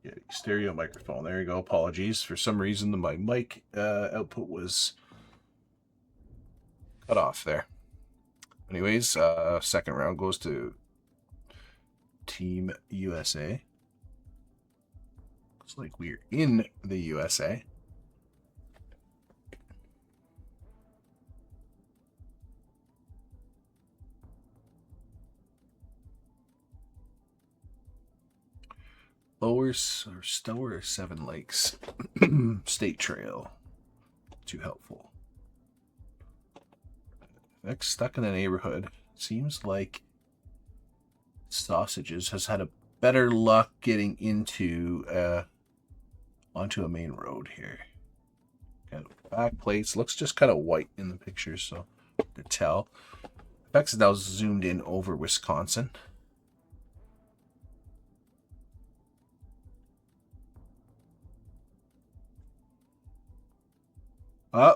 Yeah, stereo microphone. There you go. Apologies. For some reason, my mic output was cut off there. Anyways, second round goes to Team USA. Looks like we're in the USA. Stower Seven Lakes State Trail. Too helpful. Next, stuck in the neighborhood. Seems like Sausages has had a better luck getting into onto a main road here. Got back plates. Looks just kind of white in the picture, so to tell. FX is now zoomed in over Wisconsin.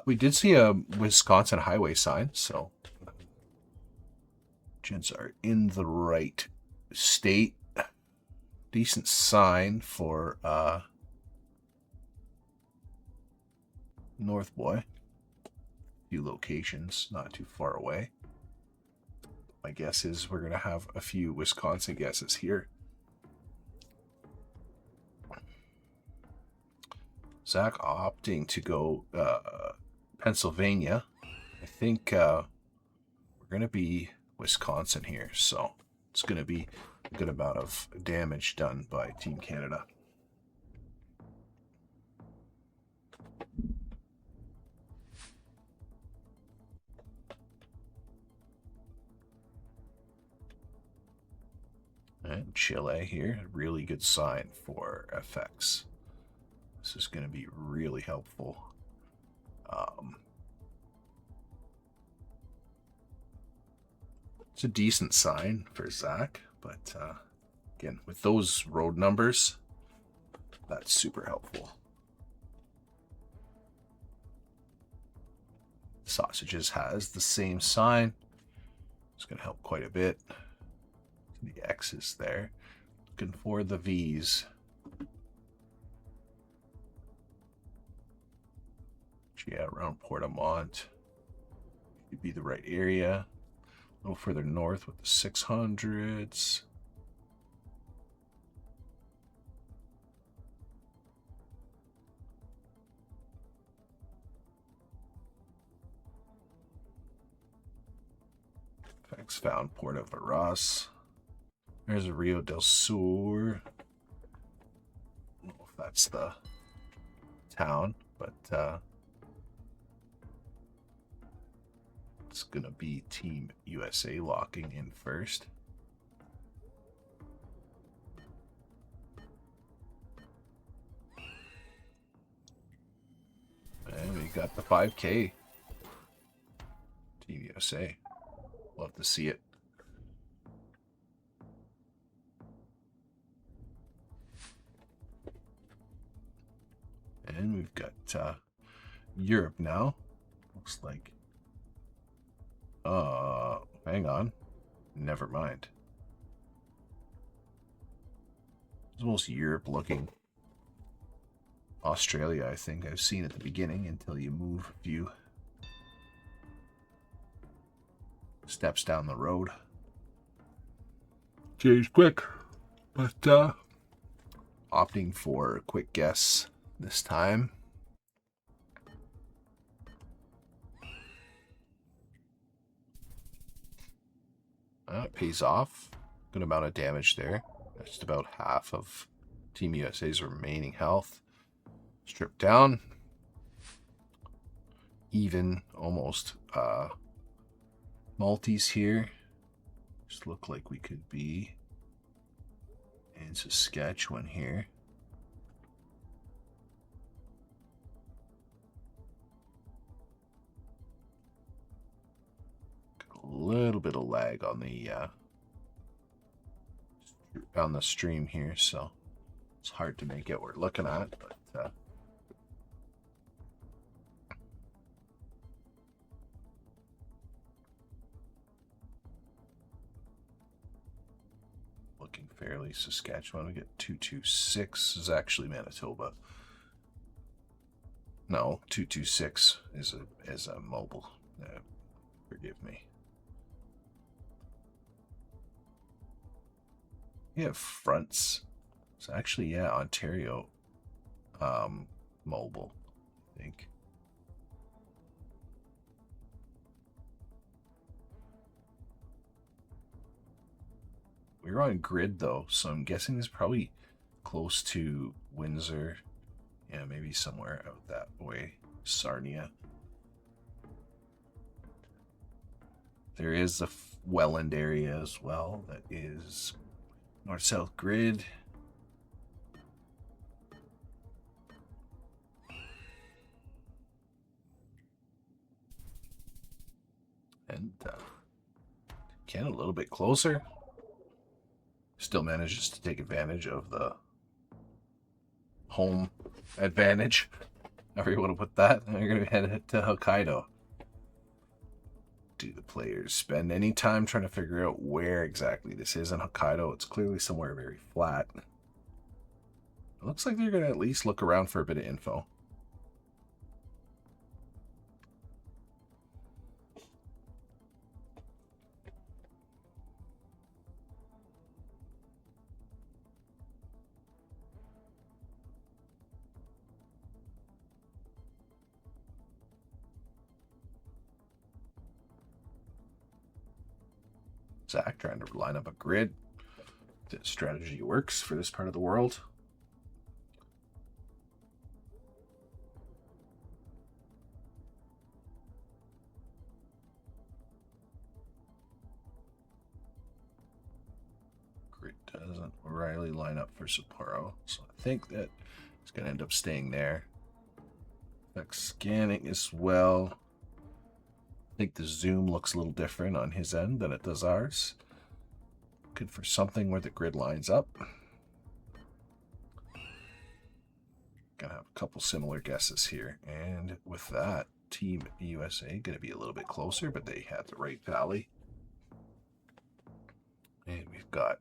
We did see a Wisconsin highway sign, so gents are in the right state. Decent sign for North Boy. A few locations not too far away. My guess is we're going to have a few Wisconsin guesses here. Zach opting to go Pennsylvania. I think we're going to be Wisconsin here, so it's going to be a good amount of damage done by Team Canada. And Chile here, a really good sign for FX. This is going to be really helpful. It's a decent sign for Zach, but again, with those road numbers, that's super helpful. Sausages has the same sign. It's going to help quite a bit. The X's there. Looking for the V's. Yeah, around Portamont. Should be the right area. A little further north with the 600s. FX found Puerto Varas. There's a Rio del Sur. I don't know if that's the town, but it's gonna be Team USA locking in first. And we got the 5K. Team USA. Love to see it. And we've got Europe now. Looks like. Hang on. Never mind. It's almost Europe looking. Australia, I think I've seen at the beginning until you move a few steps down the road. Change quick, but opting for a quick guess this time. It pays off. Good amount of damage there. Just about half of Team USA's remaining health. Stripped down. Even, almost. Maltese here. Just look like we could be in Saskatchewan here. Got a little bit of lag on the stream here, so it's hard to make out what we're looking at, but looking fairly Saskatchewan. We get 226 is actually Manitoba. No, 226 is a mobile. Forgive me. We have fronts. It's actually, yeah, Ontario mobile, I think. We're on grid though, so I'm guessing it's probably close to Windsor. Yeah, maybe somewhere out that way. Sarnia. There is a Welland area as well that is north-south grid. And Ken a little bit closer. Still manages to take advantage of the home advantage. However you want to put that. And you're going to head to Hokkaido. Do the players spend any time trying to figure out where exactly this is in Hokkaido? It's clearly somewhere very flat. It looks like they're going to at least look around for a bit of info. Zach trying to line up a grid. The strategy works for this part of the world. Grid doesn't really line up for Sapporo, so I think that it's going to end up staying there. FX scanning as well. I think the zoom looks a little different on his end than it does ours. Good for something where the grid lines up. Gonna have a couple similar guesses here. And with that, Team USA gonna be a little bit closer, but they had the right valley. And we've got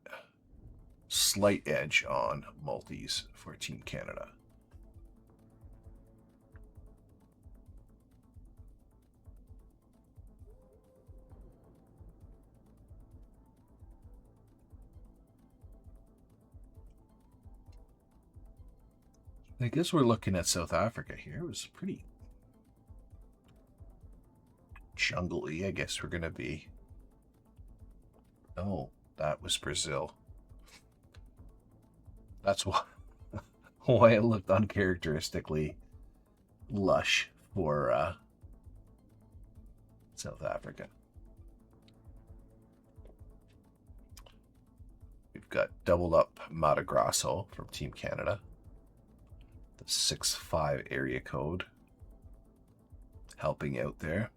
slight edge on multis for Team Canada. I guess we're looking at South Africa here. It was pretty jungly. I guess we're going to be... Oh, that was Brazil. That's why, why it looked uncharacteristically lush for South Africa. We've got doubled up Mato Grosso from Team Canada. The 6-5 area code helping out there.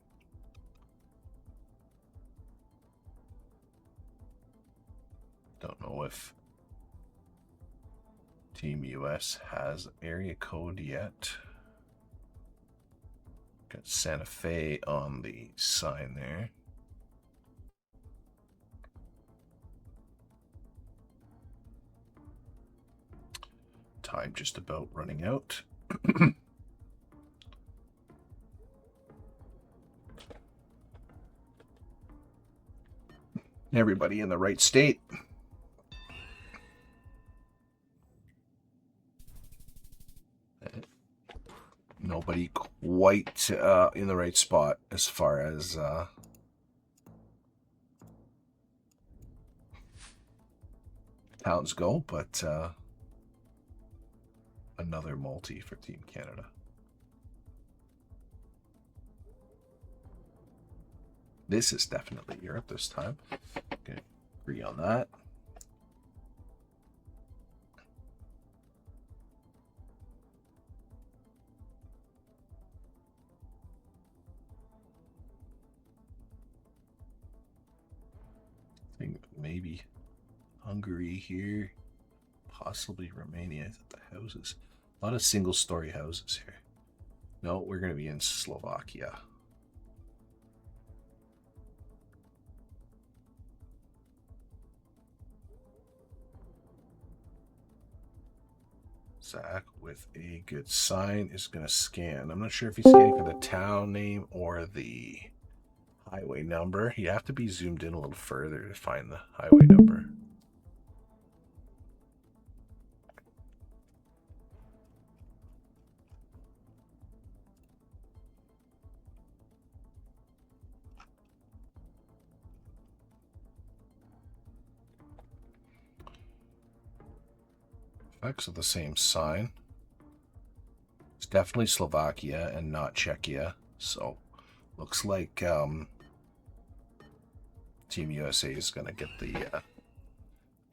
Don't know if Team US has area code yet. Got Santa Fe on the sign there. Time just about running out. Everybody in the right state. Nobody quite in the right spot as far as towns go, but another multi for Team Canada. This is definitely Europe this time. Okay, agree on that. I think maybe Hungary here, possibly Romania. The houses, a lot of single-story houses here. No, we're going to be in Slovakia. Zach with a good sign is going to scan. I'm not sure if he's scanning for the town name or the highway number. You have to be zoomed in a little further to find the highway number. Effects of the same sign. It's definitely Slovakia and not Czechia. So looks like Team USA is going to get the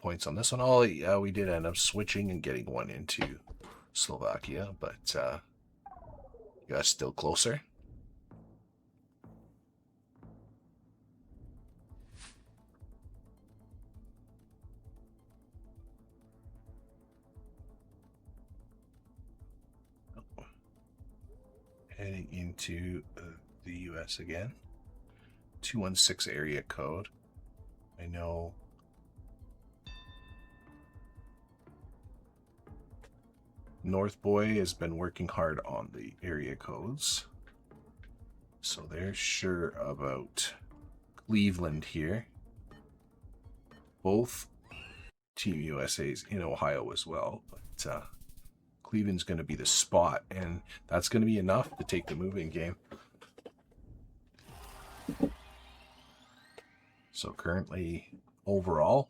points on this one. Oh, we did end up switching and getting one into Slovakia, but US still closer. Heading into the US again. 216 area code. I know North Boy has been working hard on the area codes, so they're sure about Cleveland here. Both Team USA's in Ohio as well, but Cleveland's going to be the spot, and that's going to be enough to take the moving game. So currently, overall,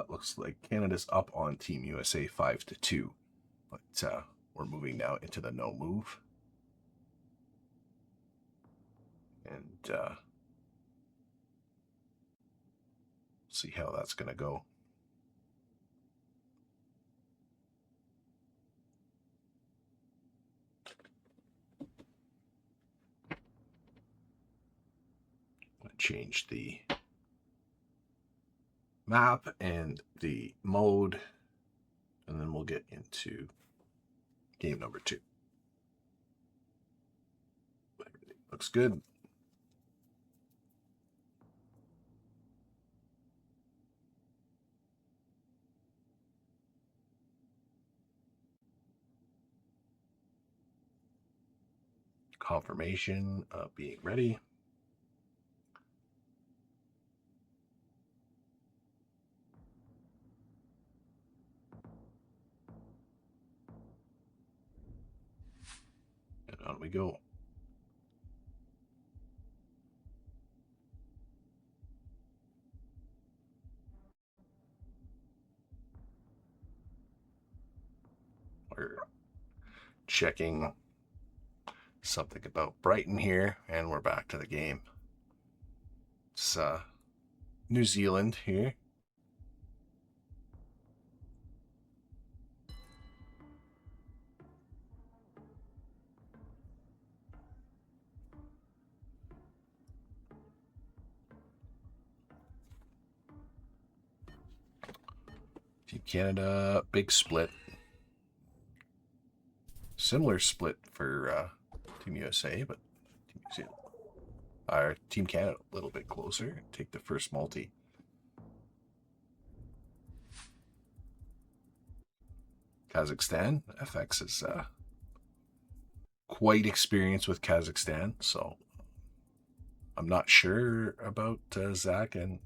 looks like Canada's up on Team USA 5-2, but we're moving now into the no move, and see how that's going to go. Change the map and the mode, and then we'll get into game number 2. Everything looks good. Confirmation of being ready. on we go. We're checking something about Brighton here, and we're back to the game. It's New Zealand here. Team Canada, big split. Similar split for Team USA, but Team New Zealand. Our Team Canada a little bit closer. Take the first multi. Kazakhstan. FX is quite experienced with Kazakhstan, so I'm not sure about Zach and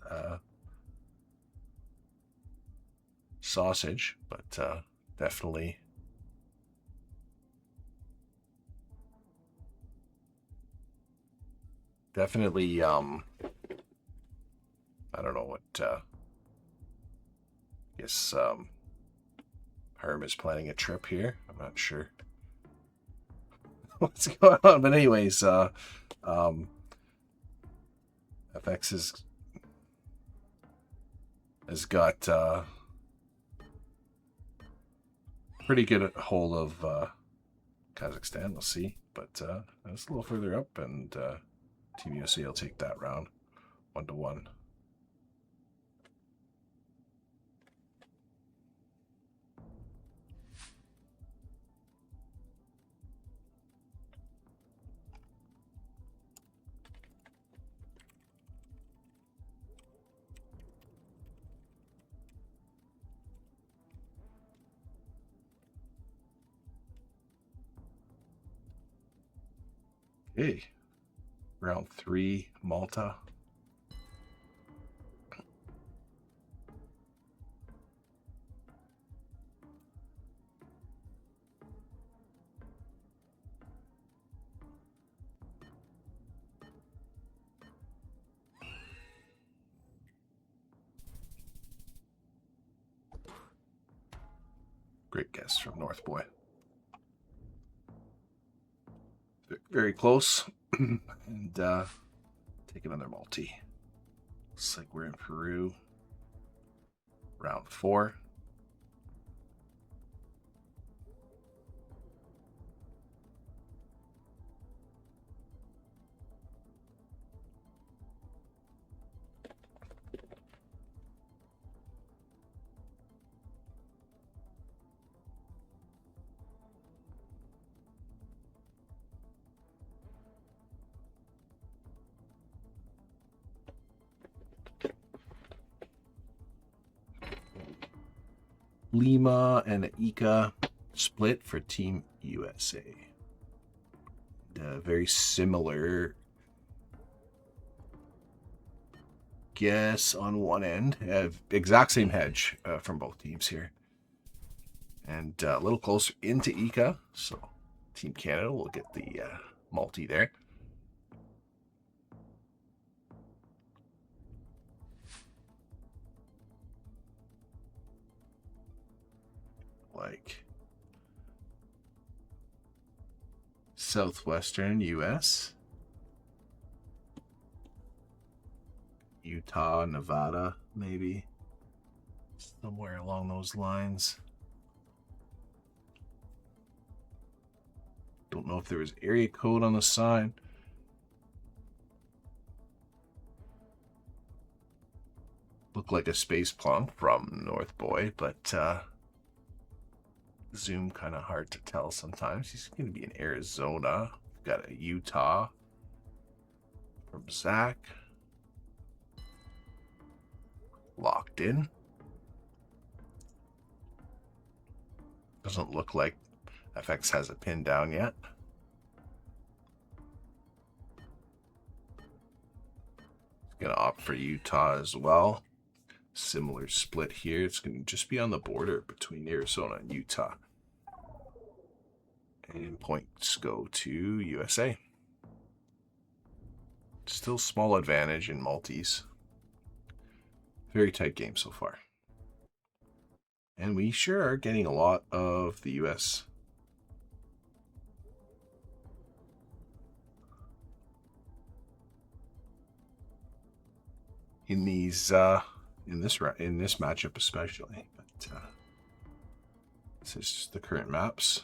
Sausage, but definitely I don't know what I guess Herm is planning a trip here. I'm not sure what's going on, but anyways, FX has got pretty good hold of Kazakhstan. We'll see, but it's a little further up, and Team USA will take that round 1-1. Okay, round 3, Malta. Great guess from North Boy. Very close. And take another multi. Looks like we're in Peru. Round 4. Lima and Ika split for Team USA. Very similar guess on one end. Exact same hedge from both teams here. And a little closer into Ika, so Team Canada will get the multi there. Like southwestern US, Utah, Nevada, maybe somewhere along those lines. Don't know if there was area code on the sign. Looked like a space plunk from North Boy, but zoom kind of hard to tell sometimes. He's going to be in Arizona. We've got a Utah from Zach. Locked in. Doesn't look like FX has a pin down yet. He's going to opt for Utah as well. Similar split here. It's going to just be on the border between Arizona and Utah. And points go to USA. Still small advantage in multis. Very tight game so far. And we sure are getting a lot of the US. In these in this matchup especially, but this is the current maps.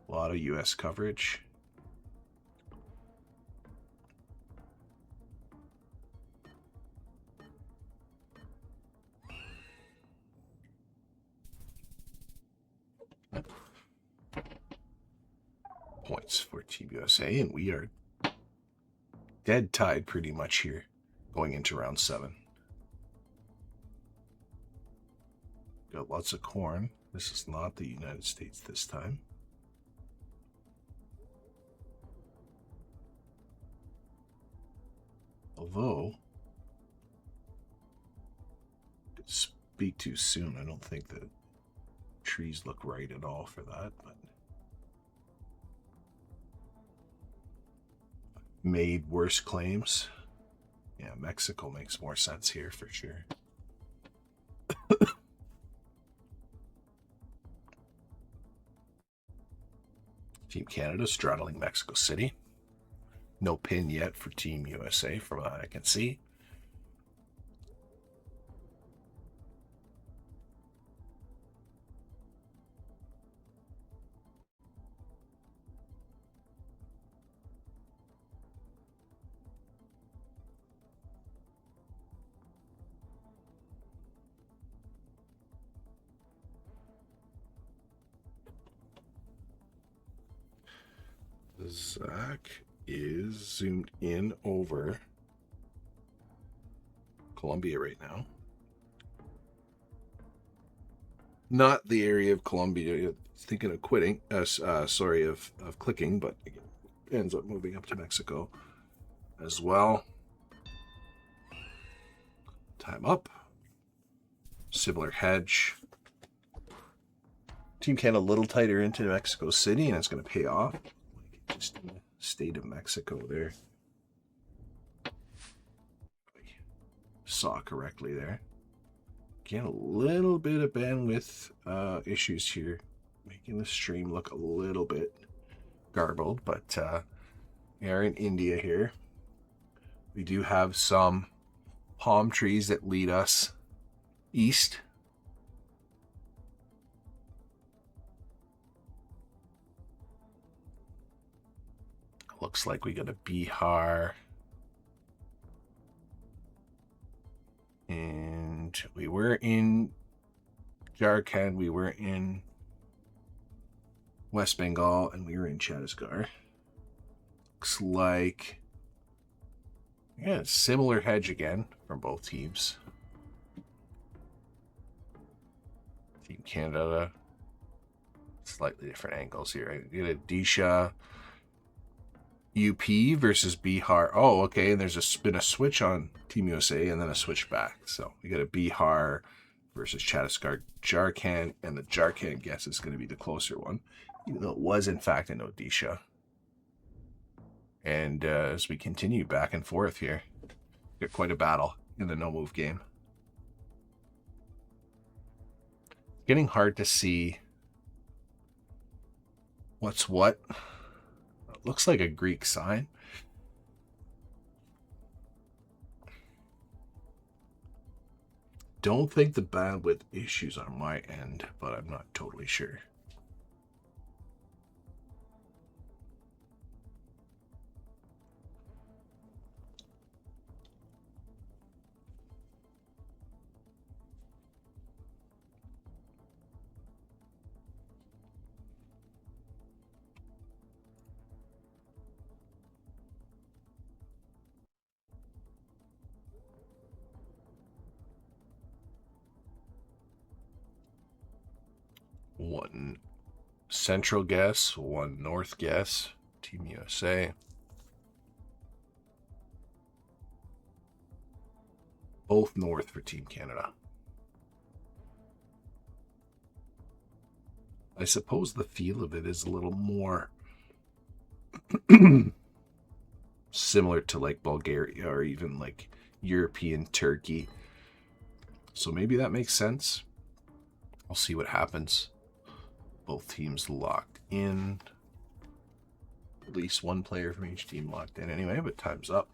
A lot of US coverage. Points for Team USA, and we are dead tied pretty much here going into round 7. Got lots of corn. This is not the United States this time. Although, speak too soon. I don't think the trees look right at all for that, but made worse claims. Yeah, Mexico makes more sense here for sure. Team Canada straddling Mexico City. No pin yet for Team USA from what I can see. Zach is zoomed in over Colombia right now. Not the area of Colombia. Thinking of quitting. Sorry, of clicking, but ends up moving up to Mexico as well. Time up. Similar hedge. Team Canada a little tighter into Mexico City, and it's going to pay off. Just in the state of Mexico there. Saw correctly there. Again, a little bit of bandwidth issues here, making the stream look a little bit garbled, but we are in India here. We do have some palm trees that lead us east. Looks like we got a Bihar. And we were in Jharkhand, we were in West Bengal, and we were in Chhattisgarh. Looks like, yeah, similar hedge again from both teams. Team Canada, slightly different angles here. I get a Disha UP versus Bihar. Oh, okay, and there's been a switch on Team USA and then a switch back. So we got a Bihar versus Chhattisgarh, Jharkhand, and the Jharkhand guess is going to be the closer one, even though it was in fact an Odisha. And as we continue back and forth here, got quite a battle in the no-move game. Getting hard to see what's what. It looks like a Greek sign. Don't think the bandwidth issues on my end, but I'm not totally sure. One central guess, one north guess, Team USA. Both north for Team Canada. I suppose the feel of it is a little more similar to like Bulgaria or even like European Turkey. So maybe that makes sense. We'll see what happens. Both teams locked in. At least one player from each team locked in anyway, but time's up.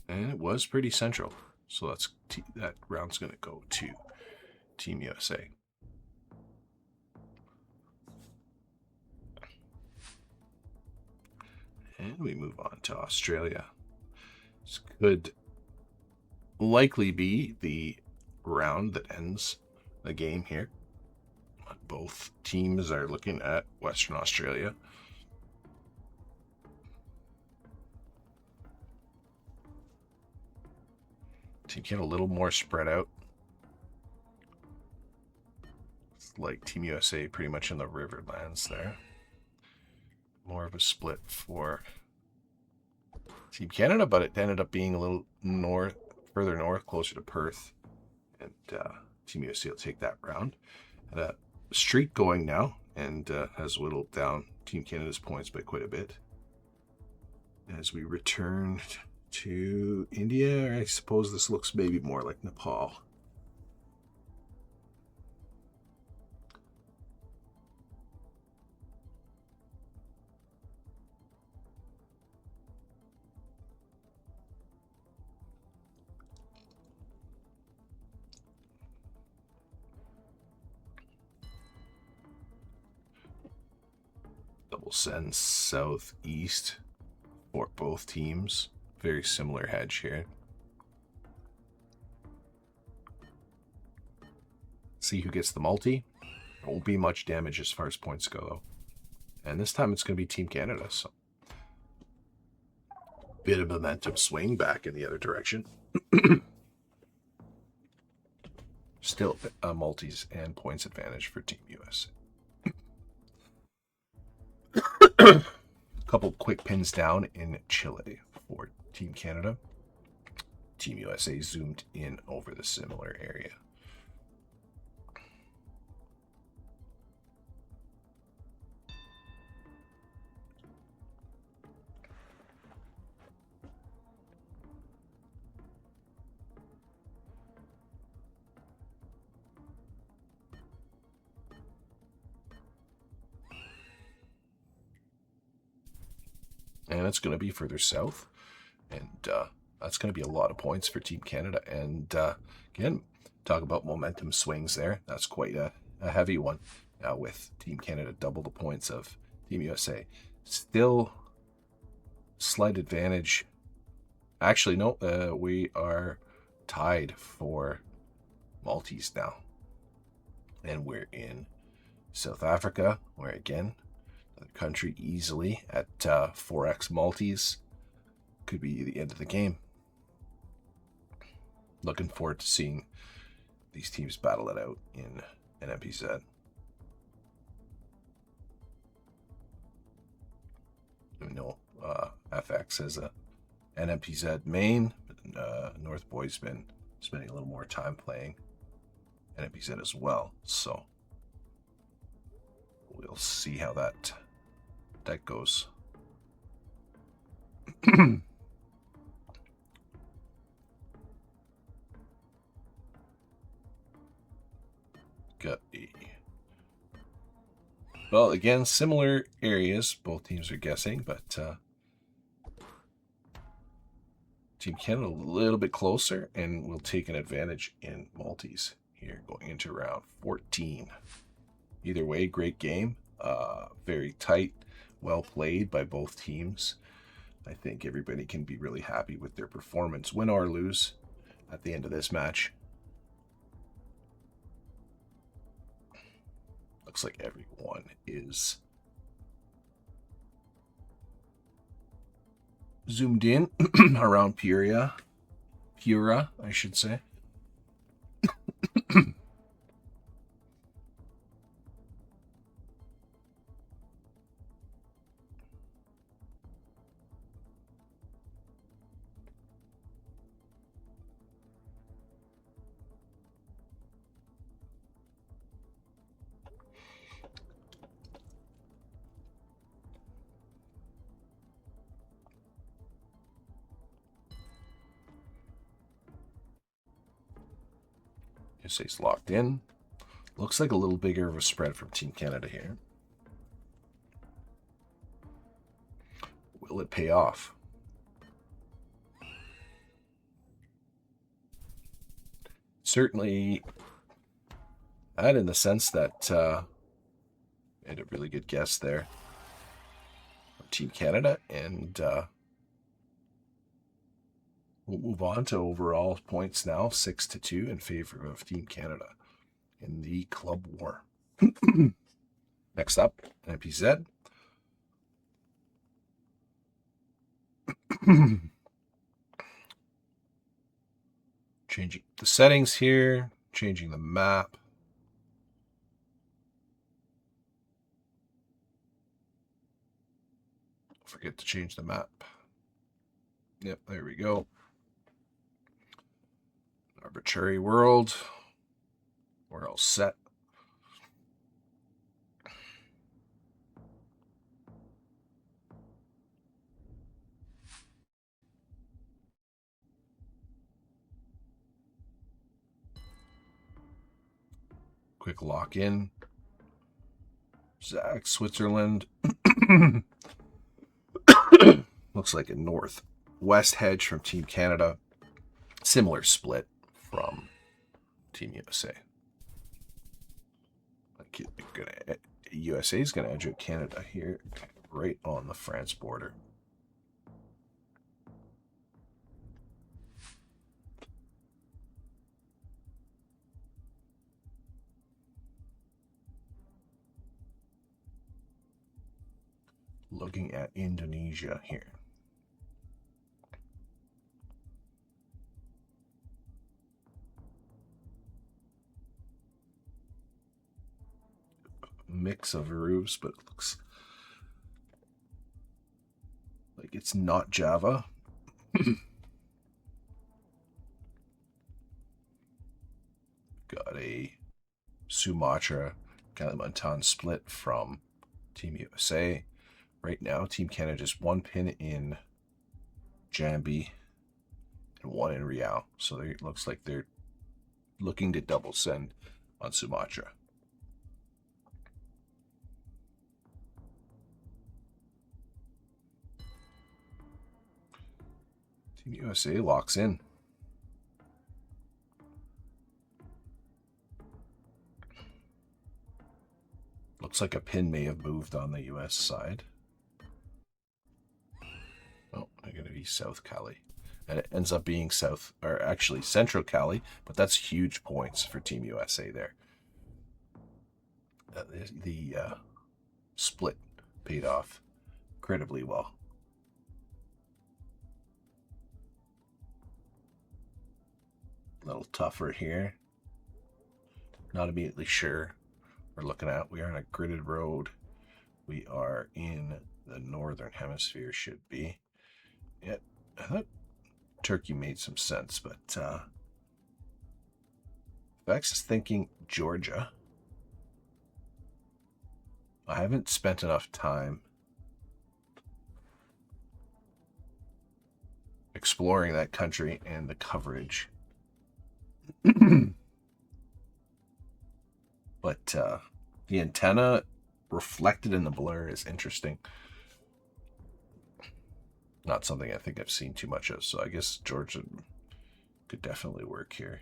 And it was pretty central. So that round's going to go to Team USA. And we move on to Australia. This could likely be the round that ends the game here. Both teams are looking at Western Australia. Team Canada a little more spread out. It's like Team USA pretty much in the Riverlands there. More of a split for Team Canada, but it ended up being a little further north, closer to Perth. And Team USA will take that round. And a streak going now, and has whittled down Team Canada's points by quite a bit. As we return to India, I suppose this looks maybe more like Nepal. Double send southeast for both teams. Very similar hedge here. See who gets the multi. There won't be much damage as far as points go, though. And this time it's going to be Team Canada, so bit of momentum swing back in the other direction. Still multis and points advantage for Team USA. A couple quick pins down in Chile for Team Canada. Team USA zoomed in over the similar area. And it's going to be further south. And that's going to be a lot of points for Team Canada. And again, talk about momentum swings there. That's quite a heavy one. Now with Team Canada double the points of Team USA. Still slight advantage. Actually, no, we are tied for multis now. And we're in South Africa, where again, another country easily at 4x multis. Could be the end of the game. Looking forward to seeing these teams battle it out in NMPZ. We know FX has a NMPZ main, but North Boy's been spending a little more time playing NMPZ as well, so we'll see how that goes. Got well, again, similar areas both teams are guessing, but Team Canada a little bit closer, and we'll take an advantage in multis here going into round 14. Either way, great game. Very tight, well played by both teams. I think everybody can be really happy with their performance, win or lose, at the end of this match. Looks like everyone is zoomed in around Pura, I should say. USA's locked in. Looks like a little bigger of a spread from Team Canada here. Will it pay off? Certainly that, in the sense that made a really good guess there from Team Canada, and we'll move on to overall points now, 6-2 in favor of Team Canada in the club war. Next up, NPZ. Changing the settings here, changing the map. Forget to change the map. Yep, there we go. Arbitrary world. We're all set. Quick lock in. USAG, Switzerland. Looks like a northwest hedge from Team Canada. Similar split from Team USA. USA is going to edge out Canada here, right on the France border. Looking at Indonesia here. Mix of roofs, but it looks like it's not Java. Got a Sumatra Kalimantan split from Team USA. Right now, Team Canada just one pin in Jambi and one in Riau. So it looks like they're looking to double send on Sumatra. Team USA locks in. Looks like a pin may have moved on the US side. Oh, they're going to be South Cali. And it ends up being South, or actually Central Cali, but that's huge points for Team USA there. The split paid off incredibly well. A little tougher here. Not immediately sure we're looking at. We are on a gridded road. We are in the northern hemisphere, should be. Yeah, I thought Turkey made some sense, but Vex is thinking Georgia. I haven't spent enough time exploring that country and the coverage. But the antenna reflected in the blur is interesting. Not something I think I've seen too much of, so I guess Georgia could definitely work here.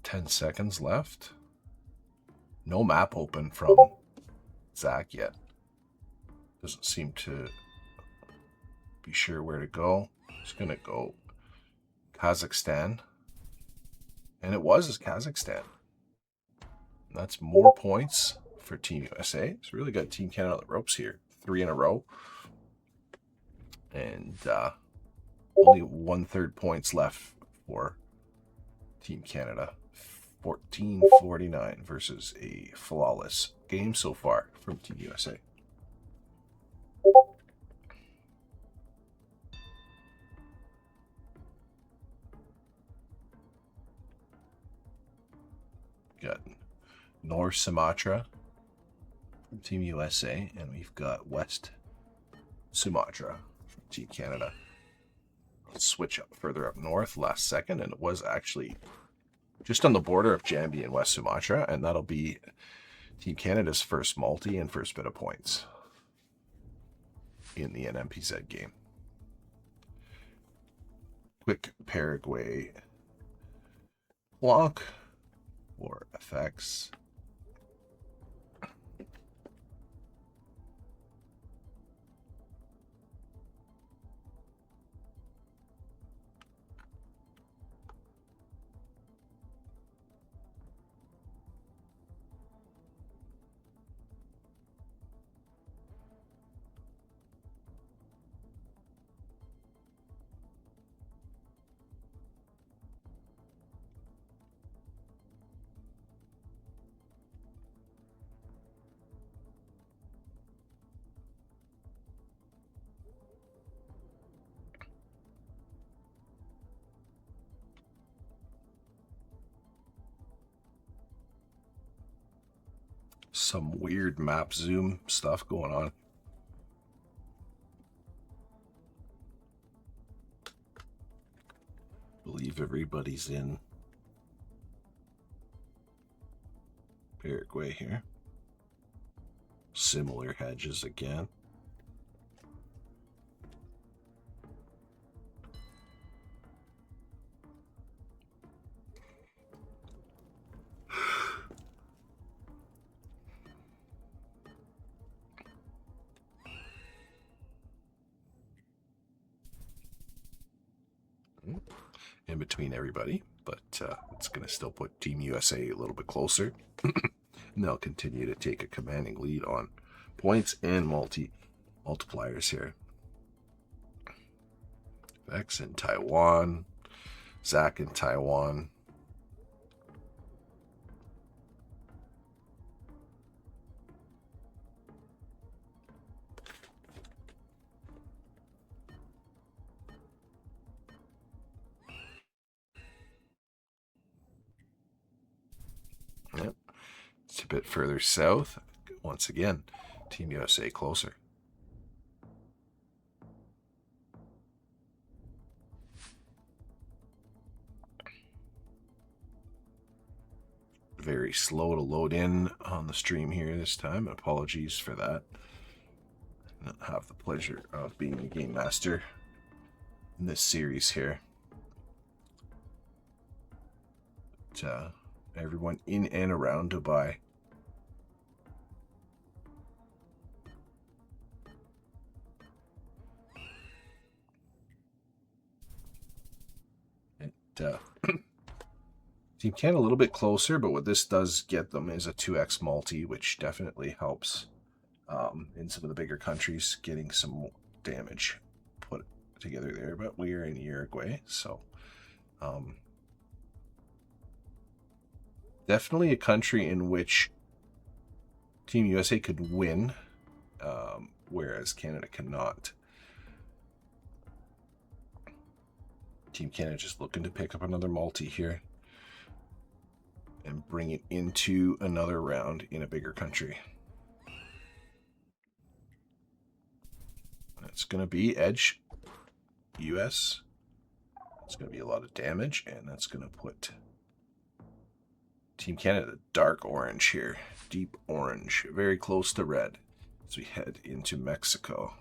$10 seconds left. No map open from Zach yet. Doesn't seem to be sure where to go. He's going to go Kazakhstan. And it was Kazakhstan. That's more points for Team USA. It's really got Team Canada on the ropes here. 3 in a row. And only 1/3 points left for Team Canada. 14-49 versus a flawless game so far from Team USA. Got North Sumatra from Team USA, and we've got West Sumatra from Team Canada. Let's switch up further up north last second, and it was actually just on the border of Jambi and West Sumatra, and that'll be Team Canada's first multi and first bit of points in the NMPZ game. Quick Paraguay block or effects. Some weird map zoom stuff going on. Believe everybody's in Paraguay here. Similar hedges again. In between everybody, but it's going to still put Team USA a little bit closer. And they'll continue to take a commanding lead on points and multipliers here. Vex in Taiwan, Zach in Taiwan. Yep. It's a bit further south. Once again, Team USA closer. Very slow to load in on the stream here this time. Apologies for that. I don't have the pleasure of being a game master in this series here. But, everyone in and around Dubai. And, Team Canada a little bit closer, but what this does get them is a 2x multi, which definitely helps in some of the bigger countries getting some damage put together there. But we are in Uruguay, so definitely a country in which Team USA could win, whereas Canada cannot. Team Canada just looking to pick up another multi here and bring it into another round in a bigger country. That's going to be Edge US. It's going to be a lot of damage, and that's going to put Team Canada dark orange here. Deep orange, very close to red as we head into Mexico.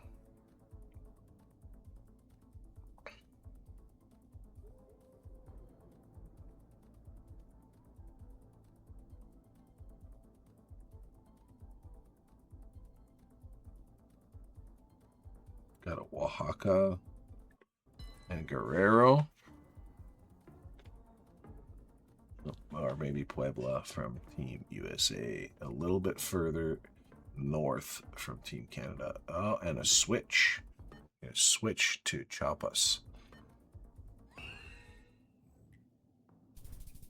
Got a Oaxaca and Guerrero. Or maybe Puebla from Team USA. A little bit further north from Team Canada. Oh, and a switch. A switch to Chiapas.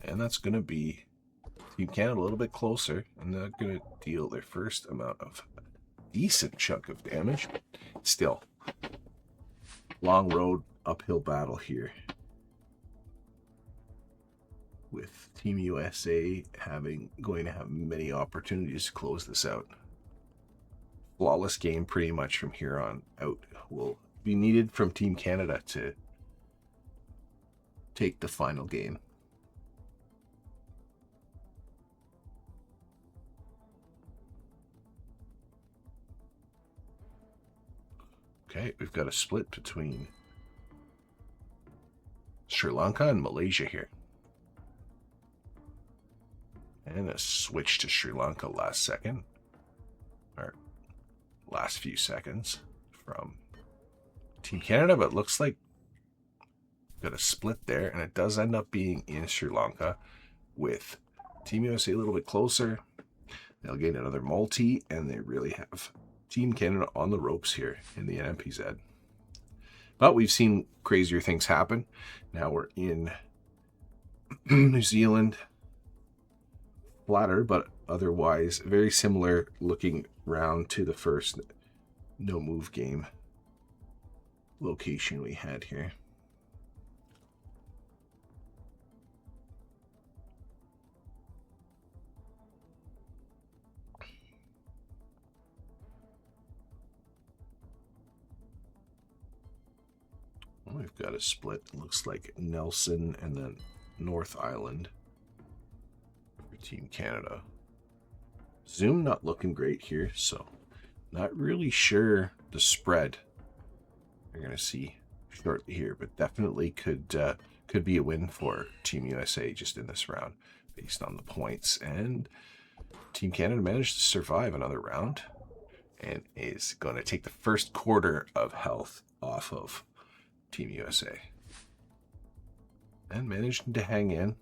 And that's going to be Team Canada a little bit closer, and they're going to deal their first amount of decent chunk of damage. Still, long road, uphill battle here, with Team USA going to have many opportunities to close this out. Flawless game pretty much from here on out will be needed from Team Canada to take the final game. Okay, we've got a split between Sri Lanka and Malaysia here. And a switch to Sri Lanka last second, or last few seconds from Team Canada, but looks like got a split there, and it does end up being in Sri Lanka with Team USA a little bit closer. They'll gain another multi, and they really have Team Canada on the ropes here in the NMPZ. But we've seen crazier things happen. Now we're in New Zealand. Flatter, but otherwise very similar looking round to the first no move game location we had here. We've got a split. Looks like Nelson and then North Island for Team Canada. Zoom not looking great here, so not really sure the spread you're going to see shortly here, but definitely could be a win for Team USA just in this round based on the points. And Team Canada managed to survive another round and is going to take the first quarter of health off of Team USA. And managed to hang in.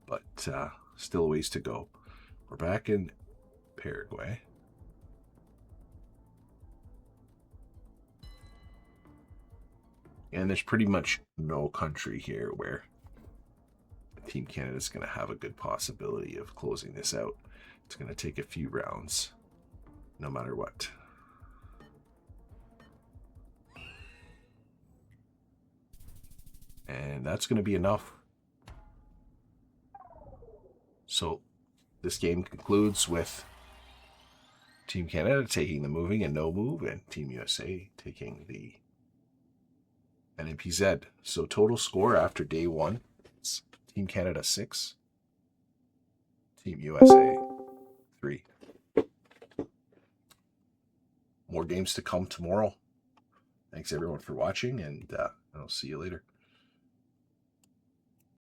But still a ways to go. We're back in Paraguay. And there's pretty much no country here where Team Canada is going to have a good possibility of closing this out. It's going to take a few rounds, no matter what. And that's going to be enough. So this game concludes with Team Canada taking the moving and no move, and Team USA taking the NMPZ. So total score after day one, it's Team Canada 6, Team USA 3. More games to come tomorrow. Thanks everyone for watching, and I'll see you later.